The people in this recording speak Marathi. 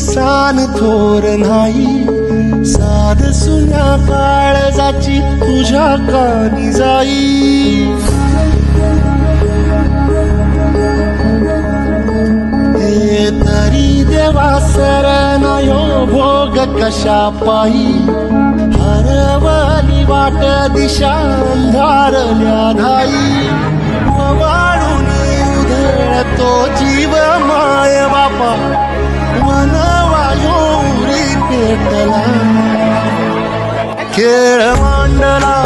सान थोर नाही, साध सुन्या काळजाची तुझ्या कानी जाई. हे तरी देवा सरनायो भोग कशा पायी, हरवली वाट दिशा अंधारल्या धाई. वाळून उधळतो जीव माय बापा, मनवायोरी पेटला, खेळ मांडला